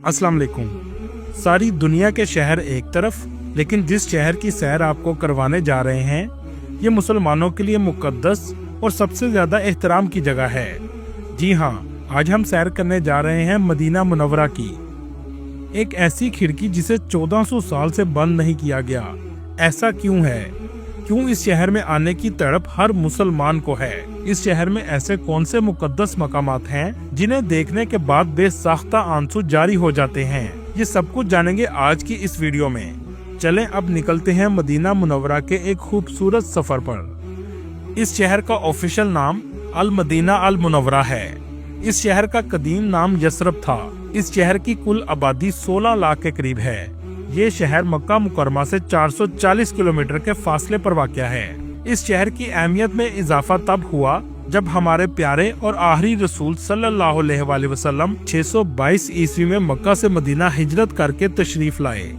अस्सलाम वालेकुम। सारी दुनिया के शहर एक तरफ, लेकिन जिस शहर की सैर आपको करवाने जा रहे हैं ये मुसलमानों के लिए मुकद्दस और सबसे ज्यादा एहतराम की जगह है। जी हाँ, आज हम सैर करने जा रहे हैं मदीना मुनव्वरा की, एक ऐसी खिड़की जिसे 1400 साल से बंद नहीं किया गया। ऐसा क्यों है? क्यों इस शहर में आने की तड़प हर मुसलमान को है? इस शहर में ऐसे कौन से मुकद्दस मकामात हैं जिन्हें देखने के बाद बेसाख्ता आंसू जारी हो जाते हैं? ये सब कुछ जानेंगे आज की इस वीडियो में। चलें अब निकलते हैं मदीना मुनव्वरा के एक खूबसूरत सफर पर। इस शहर का ऑफिशियल नाम अल मदीना अल मुनव्वरा है। इस शहर का कदीम नाम यसरब था। इस शहर की कुल आबादी 16 लाख के करीब है। ये शहर मक्का मुकरमा से 440 किलोमीटर के फासले पर वाक़या है। इस शहर की अहमियत में इजाफा तब हुआ जब हमारे प्यारे और आखिरी रसूल सल्लल्लाहु अलैहि वसल्लम 622 ईस्वी में मक्का से मदीना हिजरत करके तशरीफ लाए।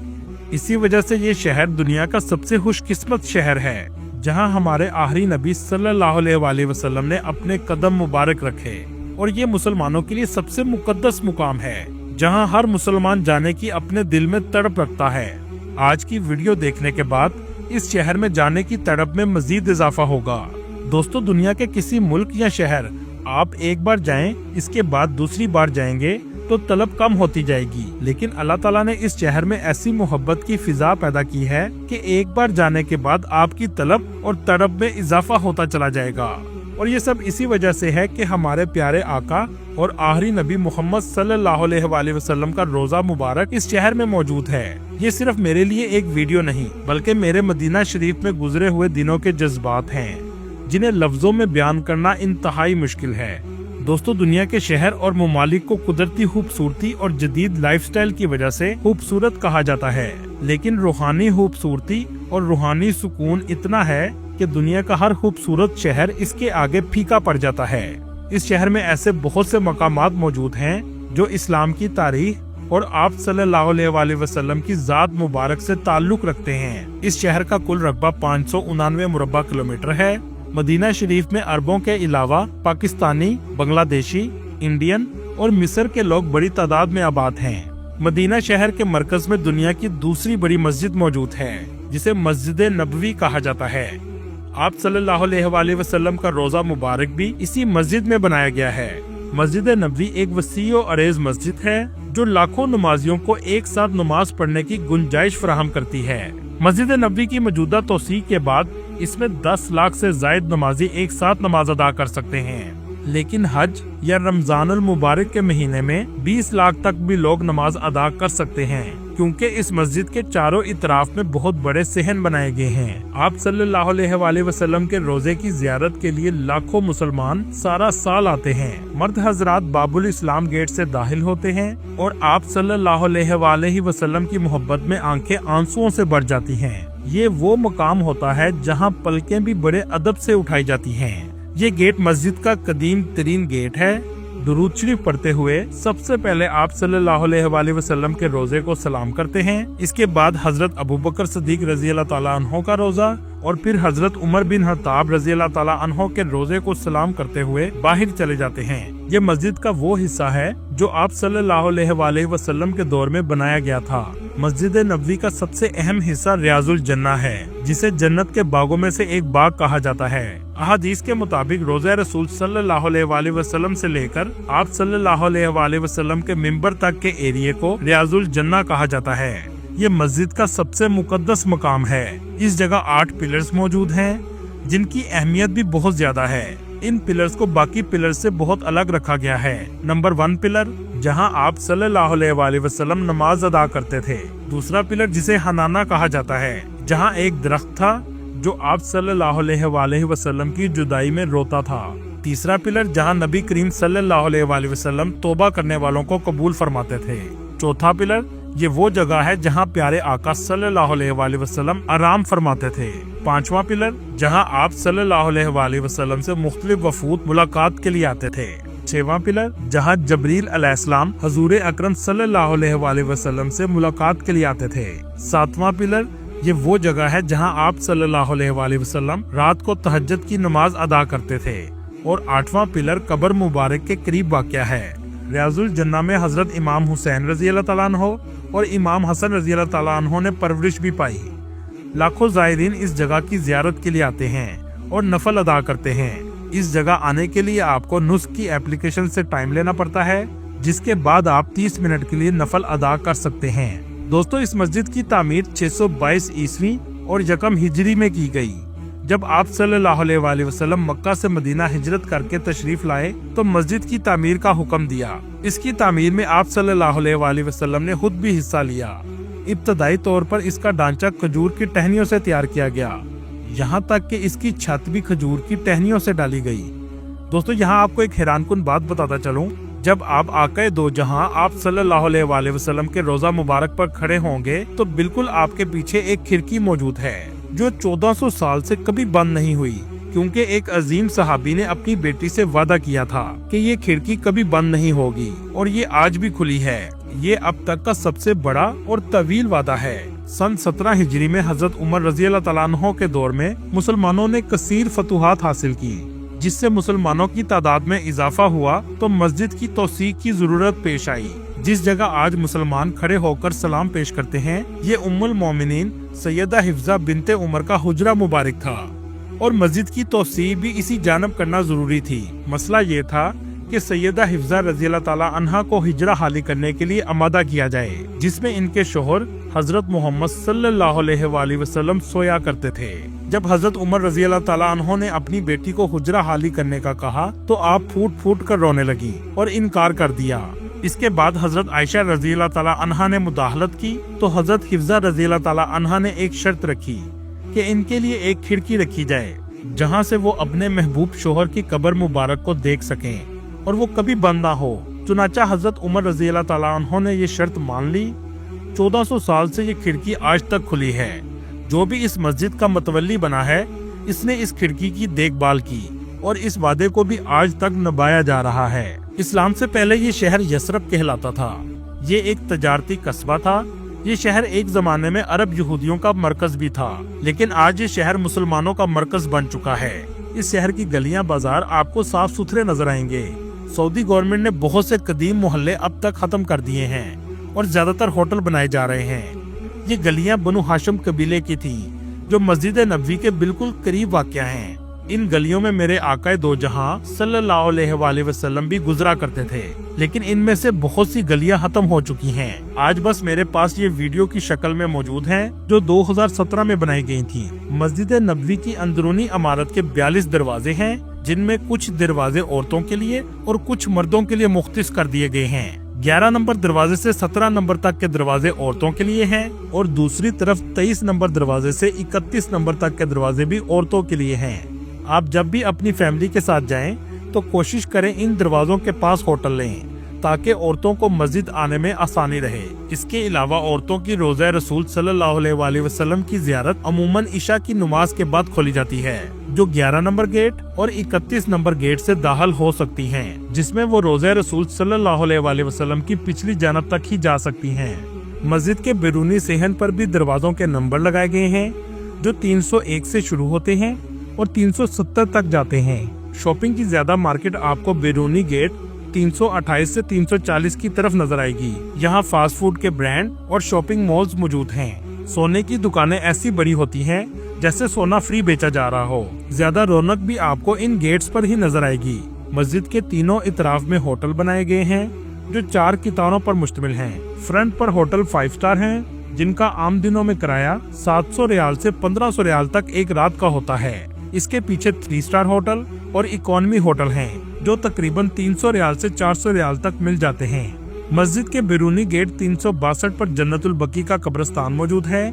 इसी वजह से ये शहर दुनिया का सबसे खुशकिस्मत शहर है जहां हमारे आखिरी नबी सल्लल्लाहु अलैहि वसल्लम ने अपने कदम मुबारक रखे। और ये मुसलमानों के लिए सबसे मुकद्दस मुकाम है जहां हर मुसलमान जाने की अपने दिल में तड़प रखता है। आज की वीडियो देखने के बाद इस शहर में जाने की तड़प में मजीद इजाफा होगा। दोस्तों, दुनिया के किसी मुल्क या शहर आप एक बार जाएं, इसके बाद दूसरी बार जाएंगे तो तलब कम होती जाएगी, लेकिन अल्लाह ताला ने इस शहर में ऐसी मोहब्बत की फिजा पैदा की है कि एक बार जाने के बाद आपकी तलब और तड़प में इजाफा होता चला जाएगा। और ये सब इसी वजह से है कि हमारे प्यारे आका और आखिरी नबी मोहम्मद सल्लल्लाहु अलैहि वसल्लम का रोजा मुबारक इस शहर में मौजूद है। ये सिर्फ मेरे लिए एक वीडियो नहीं, बल्कि मेरे मदीना शरीफ में गुजरे हुए दिनों के जज्बात हैं, जिन्हें लफ्जों में बयान करना इंतहाई मुश्किल है। दोस्तों, दुनिया के शहर और ममालिक को कुदरती खूबसूरती और जदीद लाइफस्टाइल की वजह से खूबसूरत कहा जाता है, लेकिन रूहानी खूबसूरती और रूहानी सुकून इतना है कि दुनिया का हर खूबसूरत शहर इसके आगे फीका पड़ जाता है। इस शहर में ऐसे बहुत से मकामात मौजूद हैं जो इस्लाम की तारीख और आप सल्लल्लाहु अलैहि वसल्लम की जात मुबारक से ताल्लुक रखते हैं। इस शहर का कुल रकबा 599 मुरब्बा किलोमीटर है। मदीना शरीफ में अरबों के अलावा पाकिस्तानी, बांग्लादेशी, इंडियन और मिस्र के लोग बड़ी तादाद में आबाद हैं। मदीना शहर के मरकज में दुनिया की दूसरी बड़ी मस्जिद मौजूद है जिसे मस्जिद नबवी कहा जाता है। आप सल्लल्लाहु अलैहि वसल्लम का रोजा मुबारक भी इसी मस्जिद में बनाया गया है। मस्जिद नबवी एक वसी और अरेज मस्जिद है जो लाखों नमाजियों को एक साथ नमाज पढ़ने की गुंजाइश फराहम करती है। मस्जिद नबवी की मौजूदा तौसीह के बाद इसमें 10 लाख से जायद नमाजी एक साथ नमाज अदा कर सकते हैं, लेकिन हज या रमजानुल मुबारक के महीने में 20 लाख तक भी लोग नमाज अदा कर सकते हैं, क्योंकि इस मस्जिद के चारों इतराफ में बहुत बड़े सहन बनाए गए हैं। आप सल्लल्लाहु अलैहि वसल्लम के रोजे की जियारत के लिए लाखों मुसलमान सारा साल आते हैं। मर्द हजरात बाबुल इस्लाम गेट से दाखिल होते हैं और आप सल्लल्लाहु अलैहि वसल्लम की मोहब्बत में आंखें आंसुओं से भर जाती हैं। ये वो मकाम होता है जहाँ पलकें भी बड़े अदब से उठाई जाती हैं। ये गेट मस्जिद का कदीम तरीन गेट है। दुरूद शरीफ पढ़ते हुए सबसे पहले आप सल्लल्लाहु अलैहि वसल्लम के रोजे को सलाम करते हैं। इसके बाद हजरत अबू बकर सिद्दीक रजी अल्लाह ताला अन्हो का रोजा और फिर हजरत उमर बिन खत्ताब रजी अल्लाह ताला अन्हो के रोजे को सलाम करते हुए बाहर चले जाते हैं। ये मस्जिद का वो हिस्सा है जो आप सल्लल्लाहु अलैहि वसल्लम के दौर में बनाया गया था। मस्जिद नबवी का सबसे अहम हिस्सा रियाजुल जन्ना है, जिसे जन्नत के बागों में से एक बाग कहा जाता है। अहादीस के मुताबिक रोज़ा रसूल सल्लल्लाहु अलैहि वसल्लम से लेकर आप सल्लल्लाहु अलैहि वसल्लम के मिंबर तक के एरिया को रियाजुल जन्ना कहा जाता है। ये मस्जिद का सबसे मुकद्दस मकाम है। इस जगह 8 पिलर्स मौजूद हैं, जिनकी अहमियत भी बहुत ज्यादा है। इन पिलर्स को बाकी पिलर्स से बहुत अलग रखा गया है। नंबर 1 पिलर, जहां आप सल्लल्लाहु अलैहि वसल्लम नमाज अदा करते थे। दूसरा पिलर जिसे हनाना कहा जाता है, जहां एक दरख्त था जो आप सल्लल्लाहु अलैहि वसल्लम की जुदाई में रोता था। तीसरा पिलर, जहां नबी करीम सल्लल्लाहु अलैहि वसल्लम तौबा करने वालों को कबूल फरमाते थे। चौथा पिलर, ये वो जगह है जहां प्यारे आका सल्लल्लाहु अलैहि वसल्लम आराम फरमाते थे। पांचवा पिलर, जहां आप सल्लल्लाहु अलैहि वसल्लम से मुख्तलिफ वफूद मुलाकात के लिए आते थे। छठवां पिलर, जहां जबरील अलैहिस्सलाम हजूर अकरम सल्लल्लाहु अलैहि वसल्लम से मुलाकात के लिए आते थे। सातवां पिलर, ये वो जगह है जहां आप सल्लल्लाहु अलैहि वसल्लम रात को तहज्जुद की नमाज अदा करते थे। और 8वां पिलर कब्र मुबारक के करीब वाक़या है। रियाजुल जन्ना में हजरत इमाम हुसैन रजी अल्लाह ताला अन्हो और इमाम हसन रजी अल्लाह ताला अन्हो ने परवरिश भी पाई। लाखों ज़ायरीन इस जगह की ज़ियारत के लिए आते हैं और नफल अदा करते हैं। इस जगह आने के लिए आपको नुस्ख की एप्लीकेशन से टाइम लेना पड़ता है, जिसके बाद आप 30 मिनट के लिए नफल अदा कर सकते हैं। दोस्तों, इस मस्जिद की तामीर 622 ईस्वी और यकम हिजरी में की गई। जब आप सल्लल्लाहु अलैहि वसल्लम मक्का से मदीना हिजरत करके तशरीफ लाए तो मस्जिद की तामीर का हुक्म दिया। इसकी तामीर में आप सल्लल्लाहु अलैहि वसल्लम ने खुद भी हिस्सा लिया। इब्तदाई तौर पर इसका ढांचा खजूर की टहनियों से तैयार किया गया, यहाँ तक कि इसकी छत भी खजूर की टहनियों से डाली गई। दोस्तों, यहाँ आपको एक हैरानकुन बात बताता चलूं, जब आप आकाए दो जहां आप सल्लल्लाहु अलैहि वसल्लम के रोजा मुबारक पर खड़े होंगे तो बिल्कुल आपके पीछे एक खिड़की मौजूद है जो 1400 साल से कभी बंद नहीं हुई, क्योंकि एक अजीम सहाबी ने अपनी बेटी से वादा किया था कि ये खिड़की कभी बंद नहीं होगी और ये आज भी खुली है। ये अब तक का सबसे बड़ा और तवील वादा है। सन 17 हिजरी में हजरत उमर रजी अल्लाह ताला अन्हो के दौर में मुसलमानों ने कसीर फतूहात हासिल की, जिससे मुसलमानों की तादाद में इजाफा हुआ तो मस्जिद की तौसीक़ की जरूरत पेश आई। जिस जगह आज मुसलमान खड़े होकर सलाम पेश करते हैं, ये उम्मुल मोमिनीन सैयदा हिफ्जा बिनते उमर का हुजरा मुबारक था और मस्जिद की तौसीक़ भी इसी जानब करना जरूरी थी। मसला ये था कि सैयदा हिफ्जा रज़ी अल्लाह ताला अन्हा को हिजरा हाली करने के लिए आमादा किया जाए, जिसमें इनके शोहर हजरत मोहम्मद सल्लल्लाहु अलैहि वसल्लम सोया करते थे। जब हजरत उमर रज़ी अल्लाह ताला अन्हो ने अपनी बेटी को हुजरा हाली करने का कहा तो आप फूट फूट कर रोने लगी और इनकार कर दिया। इसके बाद हजरत आयशा रज़ी अल्लाह ताला अन्हा ने मुदाहलत की तो हजरत हिफ्जा रज़ी अल्लाह ताला अन्हा ने एक शर्त रखी कि इनके लिए एक खिड़की रखी जाए जहां से वो अपने महबूब शोहर की कब्र मुबारक को देख सकें और वो कभी बंद ना हो। चुनाचा हजरत उमर रज़ी अल्लाह ताला अन्हो ने ये शर्त मान ली। 1400 साल से ये खिड़की आज तक खुली है। जो भी इस मस्जिद का मतवल्ली बना है, इसने इस खिड़की की देखभाल की और इस वादे को भी आज तक निभाया जा रहा है। इस्लाम से पहले ये शहर यसरब कहलाता था। ये एक तजारती कस्बा था। ये शहर एक जमाने में अरब यहूदियों का मरकज भी था, लेकिन आज ये शहर मुसलमानों का मरकज बन चुका है। इस शहर की गलियां बाजार आपको साफ सुथरे नजर आएंगे। सऊदी गवर्नमेंट ने बहुत से कदीम मोहल्ले अब तक खत्म कर दिए हैं और ज्यादातर होटल बनाए जा रहे हैं। ये गलियां बनु हाशिम कबीले की थी, जो मस्जिद नबवी के बिल्कुल करीब वाक़या हैं। इन गलियों में मेरे आकाए दो जहां सल्लल्लाहु अलैहि वसल्लम भी गुजरा करते थे, लेकिन इनमें से बहुत सी गलियां खत्म हो चुकी हैं। आज बस मेरे पास ये वीडियो की शक्ल में मौजूद हैं, जो 2017 में बनाई गई थी। मस्जिद नबवी की अंदरूनी इमारत के 42 दरवाजे हैं, जिनमें कुछ दरवाजे औरतों के लिए और कुछ मर्दों के लिए मुख्तस कर दिए गए हैं। 11 नंबर दरवाजे से 17 नंबर तक के दरवाजे औरतों के लिए हैं और दूसरी तरफ 23 नंबर दरवाजे से 31 नंबर तक के दरवाजे भी औरतों के लिए हैं। आप जब भी अपनी फैमिली के साथ जाएं तो कोशिश करें इन दरवाजों के पास होटल लें, ताकि औरतों को मस्जिद आने में आसानी रहे। इसके अलावा औरतों की रोज़ा रसूल सल्लल्लाहु अलैहि वसल्लम की ज़ियारत अमूमन इशा की नमाज के बाद खोली जाती है, जो 11 नंबर गेट और 31 नंबर गेट से दाखिल हो सकती हैं, जिसमें वो रोज़ा रसूल सल्लल्लाहु अलैहि वसल्लम की पिछली जानब तक ही जा सकती हैं। मस्जिद के बैरूनी सेहन पर भी दरवाजों के नंबर लगाए गए हैं, जो 301 से शुरू होते हैं और 370 तक जाते हैं। शॉपिंग की ज्यादा मार्केट आपको बैरूनी गेट 328 से 340 की तरफ नजर आएगी। यहाँ फास्ट फूड के ब्रांड और शॉपिंग मॉल्स मौजूद हैं। सोने की दुकानें ऐसी बड़ी होती हैं जैसे सोना फ्री बेचा जा रहा हो। ज्यादा रौनक भी आपको इन गेट्स पर ही नजर आएगी। मस्जिद के तीनों इतराफ में होटल बनाए गए हैं, जो 4 कितारों पर मुश्तमिल हैं। फ्रंट पर होटल 5 स्टार हैं, जिनका आम दिनों में किराया 700 रियाल से 1500 रियाल तक एक रात का होता है। इसके पीछे 3 स्टार होटल और इकोनॉमी होटल हैं, जो तकरीबन 300 रियाल से 400 रियाल तक मिल जाते हैं। मस्जिद के बैरूनी गेट 362 पर जन्नतुल बकी का कब्रिस्तान मौजूद है,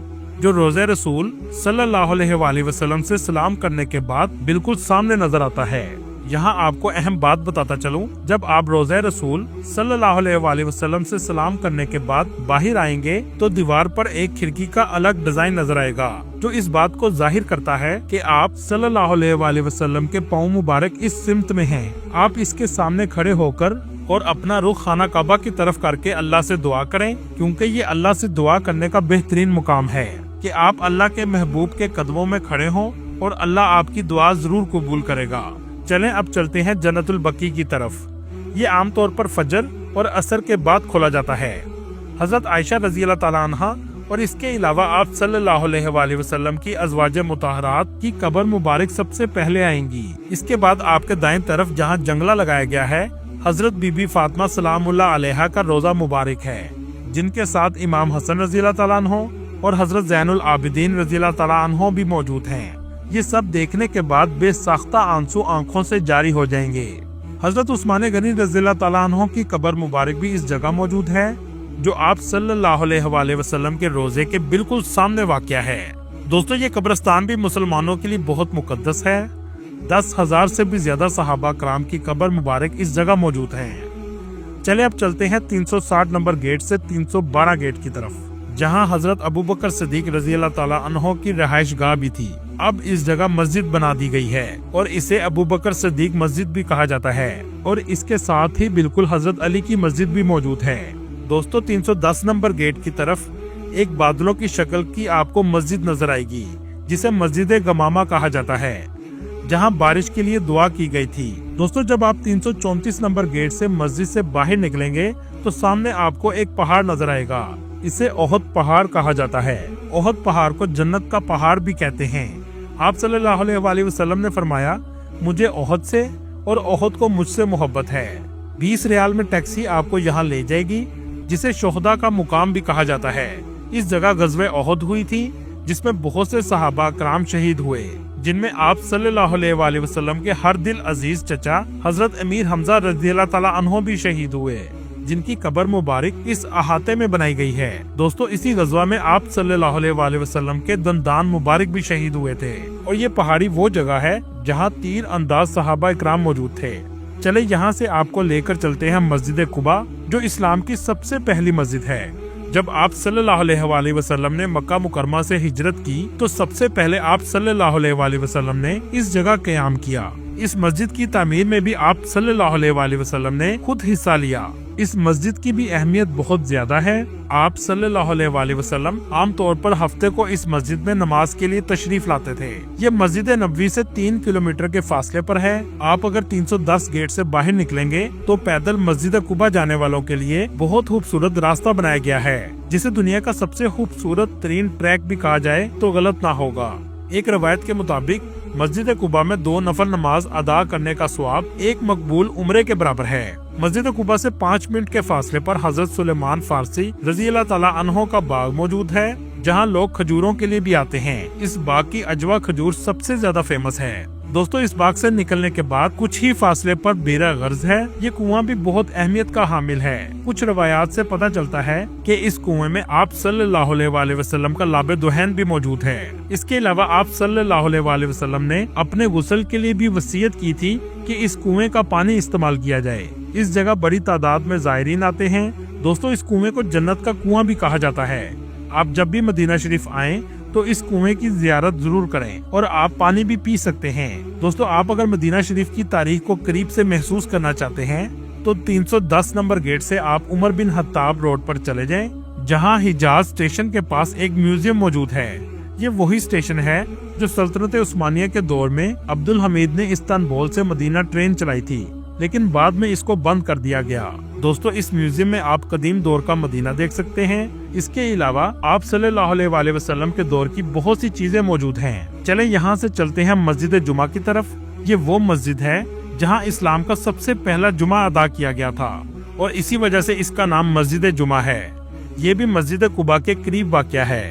जो रोज़े रसूल सल्लल्लाहु अलैहि वसल्लम से सलाम करने के बाद बिल्कुल सामने नजर आता है। यहाँ आपको अहम बात बताता चलूं, जब आप रोज़े रसूल सल्लल्लाहु अलैहि वसल्लम से सलाम करने के बाद बाहर आएंगे तो दीवार पर एक खिड़की का अलग डिजाइन नजर आएगा, जो इस बात को जाहिर करता है कि आप सल्लल्लाहु अलैहि वसल्लम के पांव मुबारक इस सिमत में हैं। आप इसके सामने खड़े होकर और अपना रुख खाना काबा की तरफ करके अल्लाह से दुआ करें, क्योंकि ये अल्लाह से दुआ करने का बेहतरीन मुकाम है कि आप अल्लाह के महबूब के कदमों में खड़े हों और अल्लाह आपकी दुआ जरूर कबूल करेगा। चलें अब चलते हैं जन्नतुल बकी की तरफ। ये आमतौर पर फजर और असर के बाद खोला जाता है। हजरत आयशा रजी अल्लाह ताला अन्हा और इसके अलावा आप सल्लल्लाहु अलैहि वसल्लम की अज़वाजे मुताहरात की कब्र मुबारक सबसे पहले आएंगी। इसके बाद आपके दाएं तरफ जहां जंगला लगाया गया है, हजरत बीबी फातिमा सलामुल्लाह अलैहा का रोजा मुबारक है, जिनके साथ इमाम हसन रज़ी अल्लाह ताला अन्हो और हजरत ज़ैनुल आबिदीन रज़ी अल्लाह ताला अन्हो भी मौजूद हैं। ये सब देखने के बाद बेसाख्ता आंसू आंखों से जारी हो जाएंगे। हजरत उस्मान गनी रज़ी अल्लाह ताला अन्हो की कब्र मुबारक भी इस जगह मौजूद है, जो आप सल्लल्लाहु अलैहि वसल्लम के रोजे के बिल्कुल सामने वाक़या है। दोस्तों, ये कब्रिस्तान भी मुसलमानों के लिए बहुत मुकद्दस है। 10,000 से भी ज्यादा सहाबा कराम की कब्र मुबारक इस जगह मौजूद है। चले अब चलते हैं 360 नंबर गेट से 312 गेट की तरफ, जहां हजरत अबू बकर सिद्दीक रजी अल्लाह ताला अन्हो की रहाइश गाह भी थी। अब इस जगह मस्जिद बना दी गई है और इसे अबू बकर सिद्दीक मस्जिद भी कहा जाता है, और इसके साथ ही बिल्कुल हजरत अली की मस्जिद भी मौजूद है। दोस्तों, 310 नंबर गेट की तरफ एक बादलों की शक्ल की आपको मस्जिद नजर आएगी, जिसे मस्जिद गमामा कहा जाता है, जहां बारिश के लिए दुआ की गई थी। दोस्तों, जब आप 334 नंबर गेट से मस्जिद से बाहर निकलेंगे तो सामने आपको एक पहाड़ नजर आएगा। इसे ओहद पहाड़ कहा जाता है। ओहद पहाड़ को जन्नत का पहाड़ भी कहते हैं। आप सल्लल्लाहु अलैहि वसल्लम ने फरमाया, मुझे ओहद से और ओहद को मुझसे मोहब्बत है। 20 रियाल में टैक्सी आपको यहाँ ले जाएगी, जिसे शोहदा का मुकाम भी कहा जाता है। इस जगह गज़वे ओहद हुई थी, जिसमें बहुत से सहाबा कराम शहीद हुए, जिनमें आप सल्लल्लाहु अलैहि वसल्लम के हर दिल अजीज चचा हजरत अमीर हमजा रज़ी अल्लाह ताला अन्हो भी शहीद हुए, जिनकी कब्र मुबारक इस अहाते में बनाई गई है। दोस्तों, इसी गज़वा में आप सल्लल्लाहु अलैहि वसल्लम के दंदान मुबारक भी शहीद हुए थे, और ये पहाड़ी वो जगह है जहाँ तीर अंदाज सहाबा इकराम मौजूद थे। चले यहाँ से आपको लेकर चलते हैं मस्जिद कुबा, जो इस्लाम की सबसे पहली मस्जिद है। जब आप सल्लल्लाहु अलैहि वसल्लम ने मक्का मुकरमा से हिजरत की, तो सबसे पहले आप सल्लल्लाहु अलैहि वसल्लम ने इस जगह क़याम किया। इस मस्जिद की तामीर में भी आप सल्लल्लाहु अलैहि वसल्लम ने खुद हिस्सा लिया। इस मस्जिद की भी अहमियत बहुत ज्यादा है। आप सल्लल्लाहु अलैहि वसल्लम आमतौर पर हफ्ते को इस मस्जिद में नमाज के लिए तशरीफ लाते थे। ये मस्जिद नबवी से 3 किलोमीटर के फासले पर है। आप अगर 310 गेट से बाहर निकलेंगे तो पैदल मस्जिद कुबा जाने वालों के लिए बहुत खूबसूरत रास्ता बनाया गया है, जिसे दुनिया का सबसे खूबसूरत तरीन ट्रैक भी कहा जाए तो गलत ना होगा। एक रवायत के मुताबिक मस्जिद कुबा में 2 नफल नमाज अदा करने का सवाब एक मकबूल उम्रे के बराबर है। मस्जिद कुबा से 5 मिनट के फासले पर हजरत सुलेमान फारसी रज़ी अल्लाह ताला अन्हो का बाग मौजूद है, जहां लोग खजूरों के लिए भी आते हैं। इस बाग की अजवा खजूर सबसे ज्यादा फेमस है। दोस्तों, इस बाग से निकलने के बाद कुछ ही फासले पर बेरा गर्ज है। ये कुआं भी बहुत अहमियत का हामिल है। कुछ रवायात से पता चलता है कि इस कुएं में आप सल्लल्लाहु अलैहि वसल्लम का लाबे दुहैन भी मौजूद है। इसके अलावा आप सल्लल्लाहु अलैहि वसल्लम ने अपने गुस्ल के लिए भी वसीयत की थी कि इस कुएं का पानी इस्तेमाल किया जाए। इस जगह बड़ी तादाद में ज़ायरीन आते हैं। दोस्तों, इस कुएं को जन्नत का कुआं भी कहा जाता है। आप जब भी मदीना शरीफ आएं तो इस कुएं की जियारत जरूर करें, और आप पानी भी पी सकते हैं। दोस्तों, आप अगर मदीना शरीफ की तारीख को करीब से महसूस करना चाहते हैं तो 310 नंबर गेट से आप उमर बिन हत्ताब रोड पर चले जाएं, जहां हिजाज स्टेशन के पास एक म्यूजियम मौजूद है। ये वही स्टेशन है जो सल्तनत उस्मानिया के दौर में अब्दुल हमीद ने इस्तांबुल से मदीना ट्रेन चलाई थी, लेकिन बाद में इसको बंद कर दिया गया। दोस्तों, इस म्यूजियम में आप कदीम दौर का मदीना देख सकते हैं। इसके अलावा आप सल्लल्लाहु अलैहि वसल्लम के दौर की बहुत सी चीजें मौजूद हैं। चले यहाँ से चलते हैं मस्जिद जुमा की तरफ। ये वो मस्जिद है जहाँ इस्लाम का सबसे पहला जुमा अदा किया गया था, और इसी वजह से इसका नाम मस्जिद जुमा है। ये भी मस्जिद कुबा के करीब वाक़या है।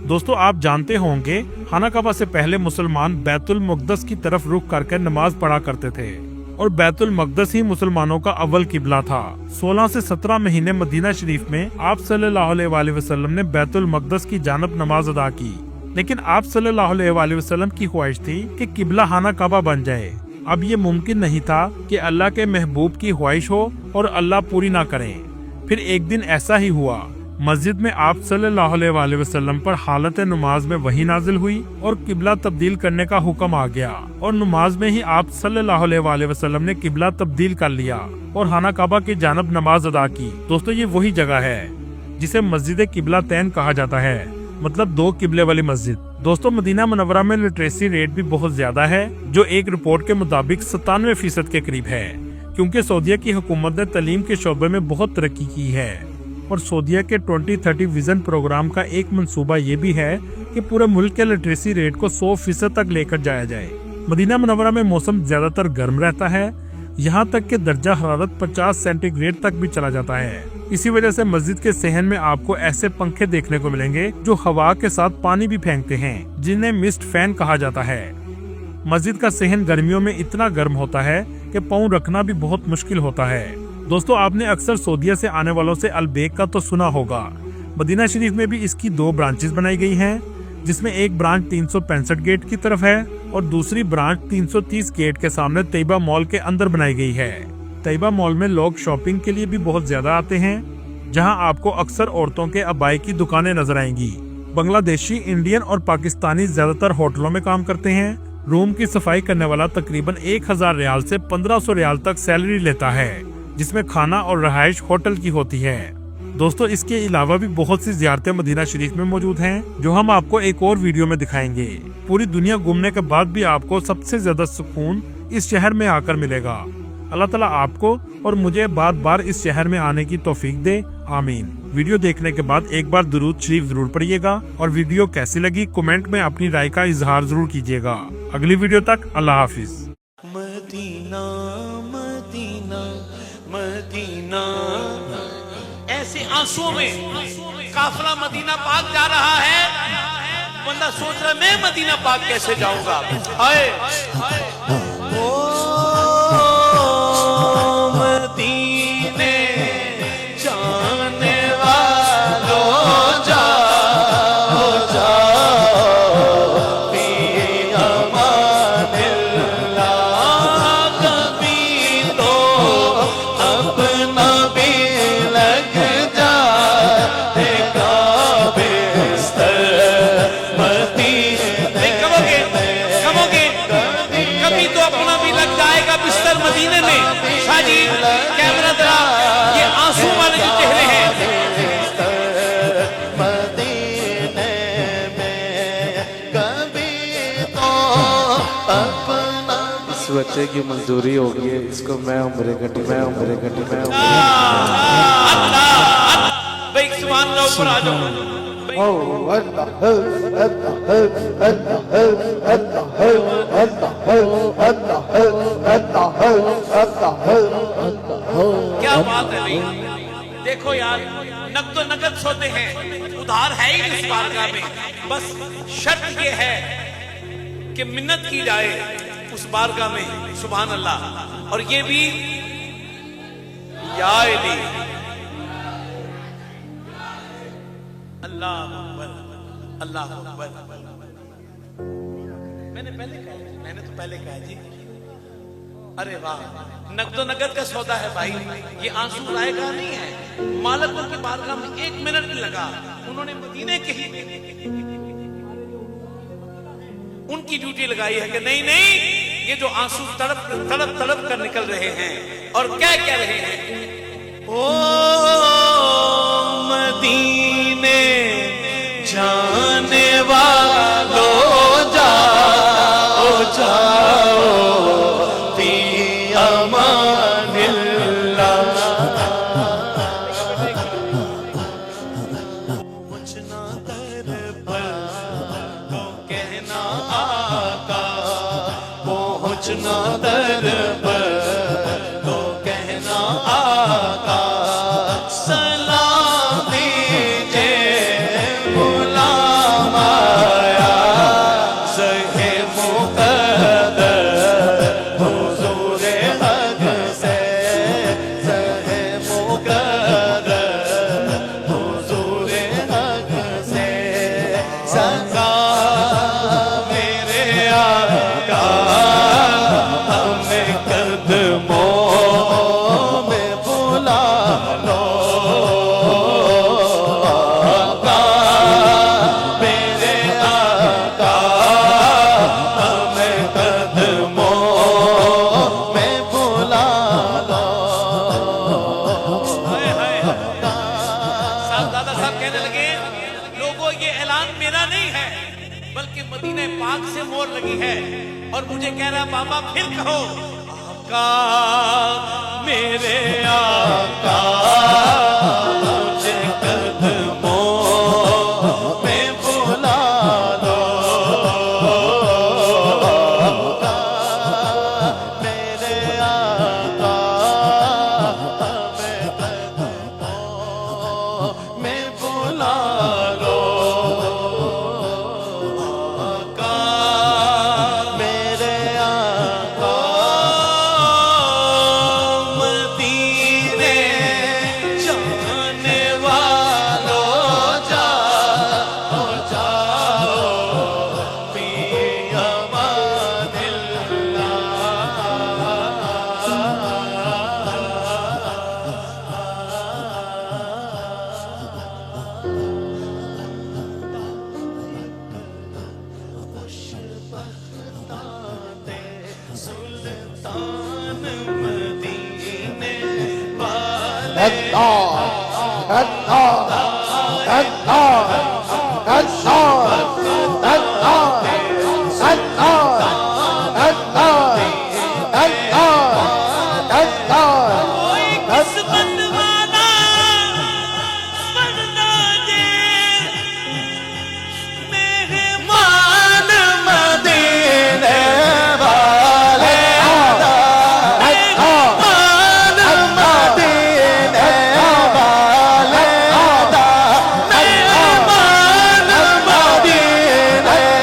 दोस्तों, आप जानते होंगे खाना काबा से पहले मुसलमान बैतुल मुक़द्दस की तरफ रुख करके नमाज पढ़ा करते थे, और बैतुल मक़दस ही मुसलमानों का अव्वल किबला था। 16 से 17 महीने मदीना शरीफ में आप सल्लल्लाहु अलैहि वसल्लम ने बैतुल मक़दस की जानब नमाज अदा की, लेकिन आप सल्लल्लाहु अलैहि वसल्लम की ख्वाहिश थी कि किबला खाना काबा बन जाए। अब ये मुमकिन नहीं था कि अल्लाह के महबूब की ख्वाहिश हो और अल्लाह पूरी ना करें। फिर एक दिन ऐसा ही हुआ। मस्जिद में आप सल्लल्लाहु अलैहि वसल्लम पर हालत नमाज में वही नाजिल हुई और किबला तब्दील करने का हुक्म आ गया, और नमाज में ही आप सल्लल्लाहु अलैहि वसल्लम ने किबला तब्दील कर लिया और खाना काबा की जानब नमाज अदा की। दोस्तों, ये वही जगह है जिसे मस्जिद किबला तैन कहा जाता है, मतलब 2 किबले वाली मस्जिद। दोस्तों, मदीना मुनव्वरा में लिटरेसी रेट भी बहुत ज्यादा है, जो एक रिपोर्ट के मुताबिक 97% के करीब है। क्योंकि सऊदीया की हुकूमत ने तालीम के शोबे में बहुत तरक्की की है और सऊदीया के 2030 विजन प्रोग्राम का एक मंसूबा ये भी है कि पूरे मुल्क के लिटरेसी रेट को 100% तक लेकर जाया जाए। मदीना मुनव्वरा में मौसम ज्यादातर गर्म रहता है, यहाँ तक कि दर्जा हरारत 50 सेंटीग्रेड तक भी चला जाता है। इसी वजह से मस्जिद के सहन में आपको ऐसे पंखे देखने को मिलेंगे जो हवा के साथ पानी भी फेंकते हैं, जिन्हें मिस्ट फैन कहा जाता है। मस्जिद का सहन गर्मियों में इतना गर्म होता है कि पाँव रखना भी बहुत मुश्किल होता है। दोस्तों, आपने अक्सर सऊदीया से आने वालों से अलबेक का तो सुना होगा। मदीना शरीफ में भी इसकी 2 ब्रांचेस बनाई गई हैं, जिसमें एक ब्रांच 365 गेट की तरफ है और दूसरी ब्रांच 330 गेट के सामने तैयबा मॉल के अंदर बनाई गई है। तैयबा मॉल में लोग शॉपिंग के लिए भी बहुत ज्यादा आते हैं, जहां आपको अक्सर औरतों के अबाई की दुकानें नजर आएंगी। बांग्लादेशी, इंडियन और पाकिस्तानी ज्यादातर होटलों में काम करते हैं। रूम की सफाई करने वाला तकरीबन 1000 रियाल से 1500 रियाल तक सैलरी लेता है, जिसमें खाना और रहाइश होटल की होती है। दोस्तों, इसके अलावा भी बहुत सी ज़ियारतें मदीना शरीफ में मौजूद हैं, जो हम आपको एक और वीडियो में दिखाएंगे। पूरी दुनिया घूमने के बाद भी आपको सबसे ज्यादा सुकून इस शहर में आकर मिलेगा। अल्लाह ताला आपको और मुझे बार बार इस शहर में आने की तौफीक दे, आमीन। वीडियो देखने के बाद एक बार दुरूद शरीफ जरूर पढ़िएगा और वीडियो कैसी लगी कमेंट में अपनी राय का इजहार जरूर कीजिएगा। अगली वीडियो तक अल्लाह हाफिज। मदीना मदीना मदीना, ऐसे आंसुओं में काफिला मदीना पाक जा रहा है। बंदा सोच रहा मैं मदीना पाक कैसे जाऊंगा। हाय ओ मदीने जाने वालों जाओ जाओ फी अमानिल्लाह, कभी तो अपना भी लग जाए बिस्तर मदीने। कहोगे कभी तो अपना भी लग जाएगा बिस्तर मदीने में। शाजी कैमरा जरा, ये आंसू वाले जो चेहरे हैं। मदीने में कभी तो अपना। इस बच्चे की मंजूरी होगी है, इसको मैं उम्र घटी भाई सुभान अल्लाह, ऊपर आ जाओ। क्या बात है भाई, देखो यार, नकदो नगद सौदे हैं, उधार है ही इस बारगाह में। बस शर्त ये है कि मिन्नत की जाए उस बारगाह में। सुभान अल्लाह। और ये भी या इली अल्लाह अकबर, अल्लाह अकबर। मैंने तो पहले कहा जी। अरे वाह, नकदो नगद का सौदा है भाई, ये आंसू लाएगा नहीं है। मालिकों की बारगाह में 1 मिनट नहीं लगा। उन्होंने मदीने के ही उनकी ड्यूटी लगाई है कि नहीं नहीं, ये जो आंसू तड़प तड़प तड़प कर निकल रहे हैं और क्या कह रहे हैं। ओ मदीने जाने वालों जाओ जाओ फी अमानिल्लाह। पहुंचना दर पर तो कहना आका, पहुंचना दर पर तो कहना आका। सलाम दीजिए गुलाम आया, सहे मुक़द्दर हुज़ूर हक़ से, सहे मुक़द्दर हुज़ूर हक़ से। सका मेरे आका हमें कदमों में बुला लो। आका मेरे आका हमें कदमों में बुला लो। दादा साहब कहने लगे, लोगों ये ऐलान मेरा नहीं है बल्कि मदीने पाक से मोहर लगी है। और मुझे कह रहा बाबा फिर कहो, आका मेरे आका मुझे कदमों में बुला लो मेरे आका हमें कदमों में बुला लो आका मेरे आका मदीने जाने वालों जाओ जाओ फी सुल्तान मदीने वाले कोई किस्मत वाला बनना जे मेहमान मदीने वाले मेहमान मदीने वाले मेहमान मदीने वाले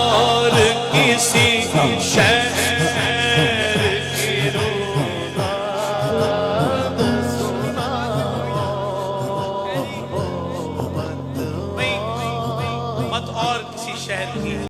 और किसी शहर की रूबात सुनाओ मत और किसी शहर की